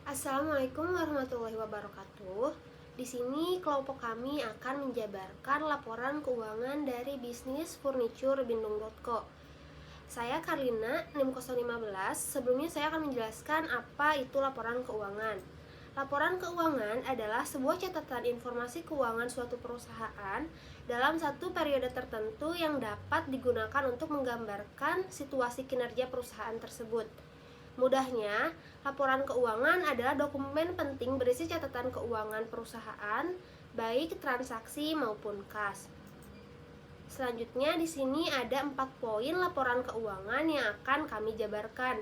Assalamualaikum warahmatullahi wabarakatuh. Di sini kelompok kami akan menjabarkan laporan keuangan dari bisnis furniture Bindung.co. Saya Karlina, NIM 015. Sebelumnya saya akan menjelaskan apa itu laporan keuangan. Laporan keuangan adalah sebuah catatan informasi keuangan suatu perusahaan dalam satu periode tertentu yang dapat digunakan untuk menggambarkan situasi kinerja perusahaan tersebut. Mudahnya, laporan keuangan adalah dokumen penting berisi catatan keuangan perusahaan, baik transaksi maupun kas. Selanjutnya di sini ada 4 poin laporan keuangan yang akan kami jabarkan.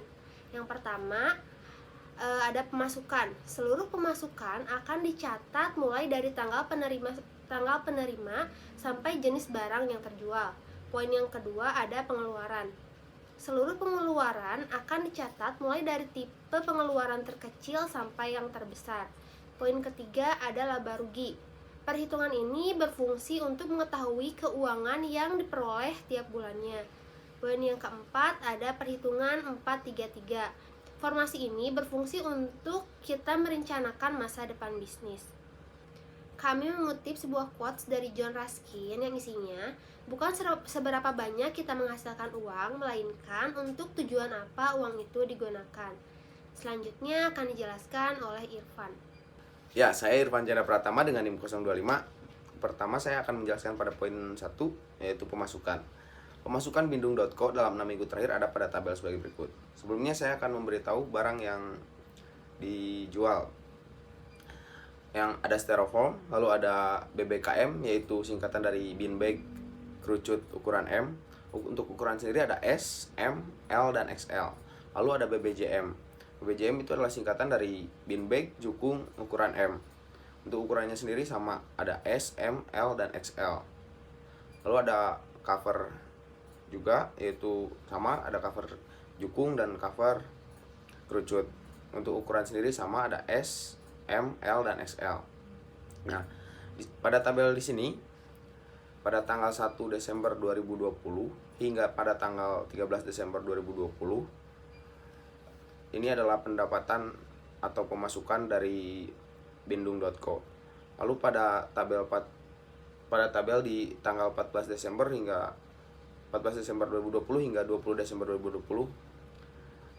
Yang pertama, ada pemasukan. Seluruh pemasukan akan dicatat mulai dari tanggal penerima sampai jenis barang yang terjual. Poin yang kedua ada pengeluaran. Seluruh pengeluaran akan dicatat mulai dari tipe pengeluaran terkecil sampai yang terbesar. Poin ketiga ada laba rugi. Perhitungan ini berfungsi untuk mengetahui keuangan yang diperoleh tiap bulannya. Poin yang keempat ada perhitungan 433. Formasi ini berfungsi untuk kita merencanakan masa depan bisnis. Kami mengutip sebuah quotes dari John Ruskin yang isinya, bukan seberapa banyak kita menghasilkan uang, melainkan untuk tujuan apa uang itu digunakan. Selanjutnya akan dijelaskan oleh Irfan. Ya, saya Irfan Chandra Pratama dengan NIM 025. Pertama saya akan menjelaskan pada poin 1, yaitu pemasukan. Pemasukan Bindung.co dalam 6 minggu terakhir ada pada tabel sebagai berikut. Sebelumnya saya akan memberitahu barang yang dijual. Yang ada styrofoam, lalu ada BBKM, yaitu singkatan dari bin bag kerucut ukuran M. Untuk ukuran sendiri ada S, M, L, dan XL. Lalu ada BBJM. BBJM itu adalah singkatan dari bin bag jukung ukuran M. Untuk ukurannya sendiri sama, ada S, M, L, dan XL. Lalu ada cover juga, yaitu sama, ada cover jukung dan cover kerucut. Untuk ukuran sendiri sama, ada S, M, L, dan XL. Nah, pada tabel di sini pada tanggal 1 Desember 2020 hingga pada tanggal 13 Desember 2020 ini adalah pendapatan atau pemasukan dari Bindung.co. Lalu pada tabel di tanggal 14 Desember 2020 hingga 20 Desember 2020,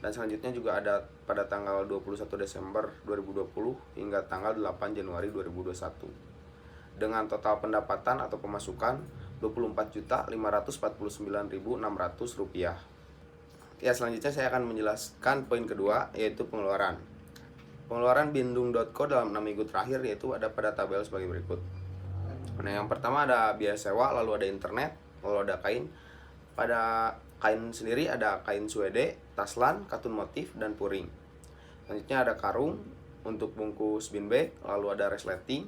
dan selanjutnya juga ada pada tanggal 21 Desember 2020 hingga tanggal 8 Januari 2021 dengan total pendapatan atau pemasukan Rp24.549.600. Ya, selanjutnya saya akan menjelaskan poin kedua, yaitu pengeluaran. Pengeluaran Bindung.co dalam 6 minggu terakhir yaitu ada pada tabel sebagai berikut. Nah, yang pertama ada biaya sewa, lalu ada internet, lalu ada kain. Pada kain sendiri ada kain suede, taslan, katun motif, dan puring. Selanjutnya ada karung untuk bungkus bin bag, lalu ada resleting,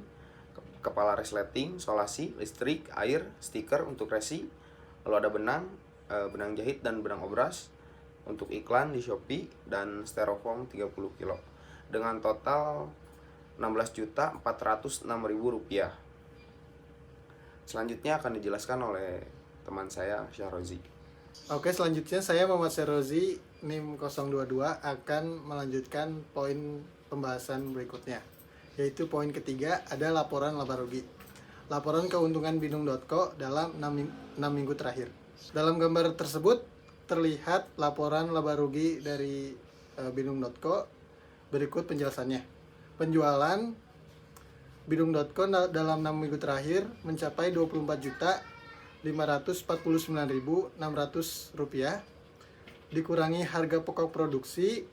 kepala resleting, solasi, listrik, air, stiker untuk resi, lalu ada benang jahit dan benang obras untuk iklan di Shopee, dan styrofoam 30 kilo dengan total Rp16.406.000. Selanjutnya akan dijelaskan oleh teman saya, Syahrozi. Oke, selanjutnya saya Muhammad Syahrozi, NIM 022 akan melanjutkan poin pembahasan berikutnya, yaitu poin ketiga ada laporan laba rugi. Laporan keuntungan Bindung.co dalam 6 minggu terakhir. Dalam gambar tersebut terlihat laporan laba rugi dari Bindung.co. Berikut penjelasannya. Penjualan Bindung.co dalam 6 minggu terakhir mencapai Rp24.549.600, dikurangi harga pokok produksi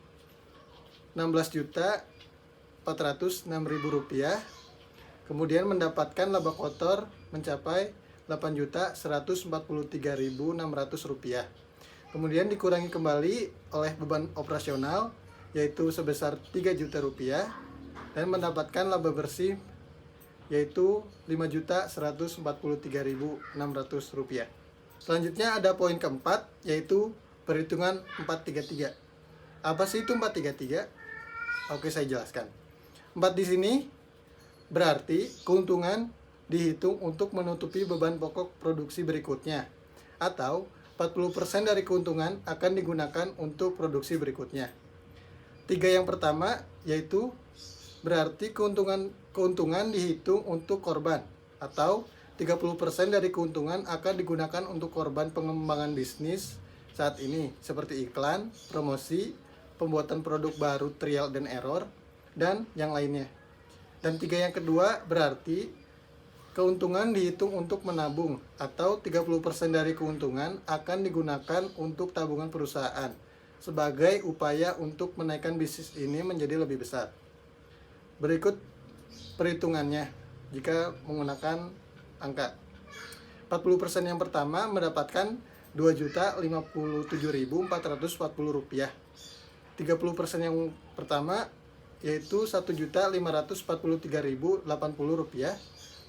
Rp16.406.000, kemudian mendapatkan laba kotor mencapai Rp8.143.600, kemudian dikurangi kembali oleh beban operasional yaitu sebesar Rp3 juta, dan mendapatkan laba bersih yaitu Rp5.143.600. Selanjutnya ada poin keempat, yaitu perhitungan 433. Apa sih itu 433? Oke, saya jelaskan. 4 di sini berarti keuntungan dihitung untuk menutupi beban pokok produksi berikutnya, atau 40% dari keuntungan akan digunakan untuk produksi berikutnya. 3 yang pertama yaitu berarti keuntungan dihitung untuk korban, atau 30% dari keuntungan akan digunakan untuk korban pengembangan bisnis saat ini, seperti iklan, promosi, pembuatan produk baru, trial dan error, dan yang lainnya. Dan 3 yang kedua berarti keuntungan dihitung untuk menabung, atau 30% dari keuntungan akan digunakan untuk tabungan perusahaan sebagai upaya untuk menaikkan bisnis ini menjadi lebih besar. Berikut perhitungannya jika menggunakan angka. 40% yang pertama mendapatkan Rp2.057.440. 30% yang pertama yaitu Rp1.543.080,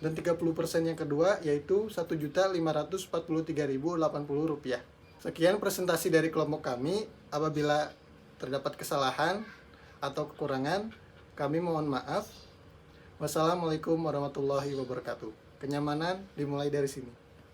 dan 30% yang kedua yaitu Rp1.543.080. Sekian presentasi dari kelompok kami. Apabila terdapat kesalahan atau kekurangan, kami mohon maaf. Wassalamualaikum warahmatullahi wabarakatuh. Kenyamanan dimulai dari sini.